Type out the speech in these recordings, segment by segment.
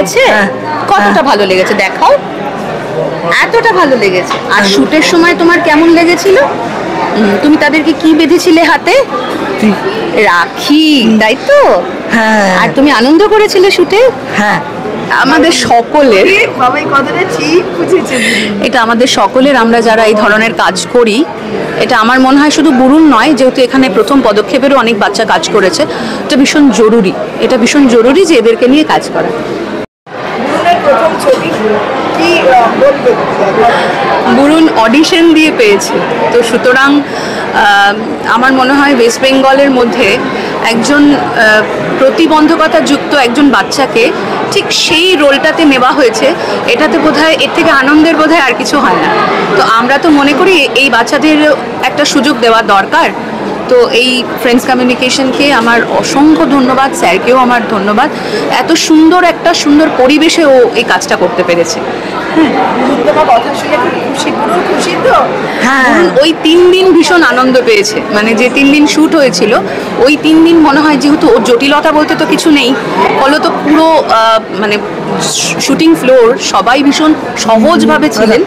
লেগেছে? কতটা ভালো লেগেছে দেখাও। এতটা ভালো লেগেছে। আর শুটের সময় তোমার কেমন লেগেছিল? তুমি তাদেরকে কি বেঁধেছিলে হাতে? রাখি, তাই তো? হ্যাঁ। আর তুমি আনন্দ করেছিলে শুটে? হ্যাঁ। আমাদের সকলের, বাবাই কথাটা ঠিক বুঝেছে। এটা আমাদের সকলের, আমরা যারা এই ধরনের কাজ করি, এটা আমার মনে হয় শুধু বুরুন নয়, যেহেতু এখানে প্রথম পদক্ষেপেরও অনেক বাচ্চা কাজ করেছে, এটা ভীষণ জরুরি। এটা ভীষণ জরুরি যে এদেরকে নিয়ে কাজ করা। বুরুনের প্রথম ছবি কি বলবে? বুরুন অডিশন দিয়ে পেয়েছে, তো সুতরাং আমার মনে হয় ওয়েস্ট বেঙ্গলের মধ্যে একজন প্রতিবন্ধকতা যুক্ত একজন বাচ্চাকে ঠিক সেই রোলটাতে নেওয়া হয়েছে, এটাতে বোধহয় এর থেকে আনন্দের বোধহয় আর কিছু হয় না। তো আমরা তো মনে করি এই বাচ্চাদের একটা সুযোগ দেওয়া দরকার। তো এই ফ্রেন্ডস কমিউনিকেশনকে আমার অসংখ্য ধন্যবাদ, স্যারকেও আমার ধন্যবাদ। এত সুন্দর একটা সুন্দর পরিবেশে ও এই কাজটা করতে পেরেছে। কথা শুনে খুশি, খুশি তো? হ্যাঁ, ওই 3 দিন ভীষণ আনন্দ পেয়েছে, মানে যে 3 দিন শ্যুট হয়েছিল ওই 3 দিন মনে হয়, যেহেতু ওর জটিলতা বলতে তো কিছু নেই, ফলত পুরো মানে শুটিং ফ্লোর সবাই ভীষণ সহজভাবে ছিলেন।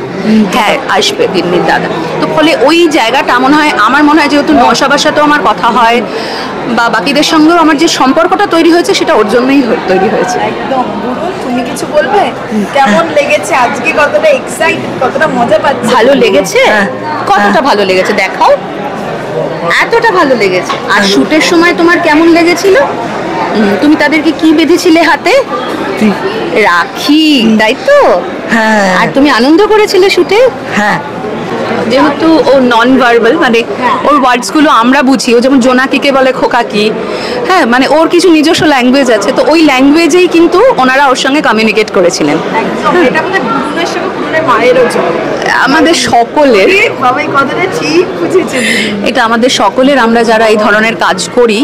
হ্যাঁ, আসবে 3 দিন দাদা। তো ফলে ওই জায়গাটা মনে হয়, আমার মনে হয় যেহেতু নশাবার সাথেও আমার কথা হয় বা বাকিদের সঙ্গেও আমার যে সম্পর্কটা তৈরি হয়েছে সেটা ওর জন্যই তৈরি হয়েছে। একদম। তুমি কিছু বলবে? কেমন লেগেছে আজকে? কতটা এক্সাইটেড, কতটা মজা পাচ্ছি? ভালো লেগেছে? কতটা ভালো লেগেছে দেখাও। এতটা ভালো লেগেছে। আর শুটের সময় তোমার কেমন লেগেছিল? তুমি তাদেরকে কি বেঁধেছিলে হাতে? রাখি, তাই তো? হ্যাঁ। আর তুমি আনন্দ করেছিলে শুটে? হ্যাঁ। যেহেতু ও নন ভার্বাল, মানে ওর ওয়ার্ডসগুলো আমরা বুঝি, ও যেমন জোনাকিকে বলে খোকাকি, হ্যাঁ, মানে ওর কিছু নিজস্ব ল্যাঙ্গুয়েজ আছে, তো ওই ল্যাঙ্গুয়েজেই কিন্তু ওনারা ওর সঙ্গে কমিউনিকেট করেছিলেন। এটা আমাদের বুরুনের সঙ্গে বুরুনের মায়েরও জল। আমাদের সকলের, বাবাই কথাটা ঠিক বুঝেছে। এটা আমাদের সকলের, আমরা যারা এই ধরনের কাজ করি,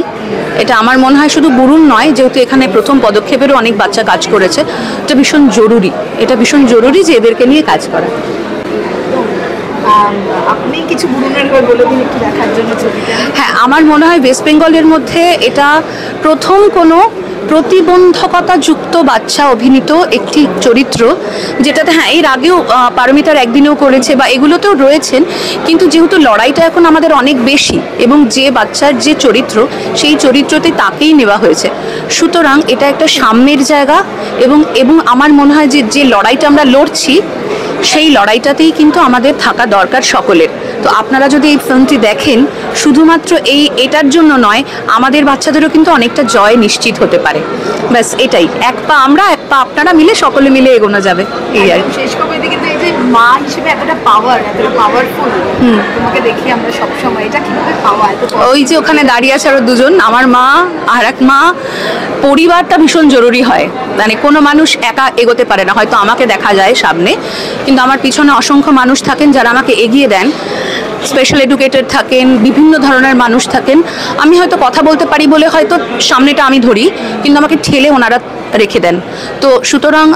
এটা আমার মনে হয় শুধু বুরুন নয়, যেহেতু এখানে প্রথম পদক্ষেপেরও অনেক বাচ্চা কাজ করেছে, এটা ভীষণ জরুরি। এটা ভীষণ জরুরি যে এদেরকে নিয়ে কাজ করা। আপনি কিছু বুরুনের হয়ে বলে দিন একটু দেখার জন্য ছবিটা। হ্যাঁ, আমার মনে হয় ওয়েস্ট বেঙ্গলের মধ্যে এটা প্রথম কোনো প্রতিবন্ধকতা যুক্ত বাচ্চা অভিনীত একটি চরিত্র, যেটাতে হ্যাঁ এর আগেও পারমিতার একদিনেও করেছে বা এগুলোতেও রয়েছেন, কিন্তু যেহেতু লড়াইটা এখন আমাদের অনেক বেশি এবং যে বাচ্চার যে চরিত্র সেই চরিত্রতে তাকেই নেওয়া হয়েছে, সুতরাং এটা একটা সাম্যের জায়গা। এবং আমার মনে হয় যে লড়াইটা আমরা লড়ছি সেই লড়াইটাতেই কিন্তু আমাদের থাকা দরকার সকলের। তো আপনারা যদি এই ফিল্মটি দেখেন, শুধুমাত্র এটার জন্য নয়, আমাদের বাচ্চাদেরও কিন্তু অনেকটা জয় নিশ্চিত হতে পারে। ব্যাস এটাই, এক পা আমরা, এক পা আপনারা মিলে, সকলে মিলে এগোনো যাবে, এই আর কি। শেষ কবে কিন্তু এই যে মা হিসেবে এতটা পাওয়ার, এতটা পাওয়ারফুল, তোমাকে দেখি আমরা সবসময়, এটা কিভাবে পাওয়া? ওই যে ওখানে দাঁড়িয়ে আছে আরো দুজন, আমার মা আর এক মা। পরিবারটা ভীষণ জরুরি হয়, মানে কোনো মানুষ একা এগোতে পারে না। হয়তো আমাকে দেখা যায় সামনে, কিন্তু আমার পিছনে অসংখ্য মানুষ থাকেন যারা আমাকে এগিয়ে দেন। স্পেশাল এডুকেটেড থাকেন, বিভিন্ন ধরনের মানুষ থাকেন। আমি হয়তো কথা বলতে পারি বলে হয়তো সামনেটা আমি ধরি, কিন্তু আমাকে ঠেলে ওনারা রেখে দেন। তো সুতরাং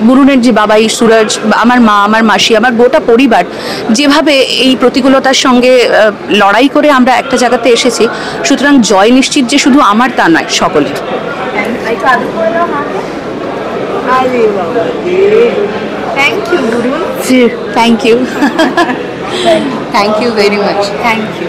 বুরুনের যে বাবাই, সুরজ, আমার মা, আমার মাসি, আমার গোটা পরিবার যেভাবে এই প্রতিকূলতার সঙ্গে লড়াই করে আমরা একটা জায়গাতে এসেছি, সুতরাং জয় নিশ্চিত যে শুধু আমার তা নয়, সকলের। Thank you Burun. Thank you, thank you very much, thank you.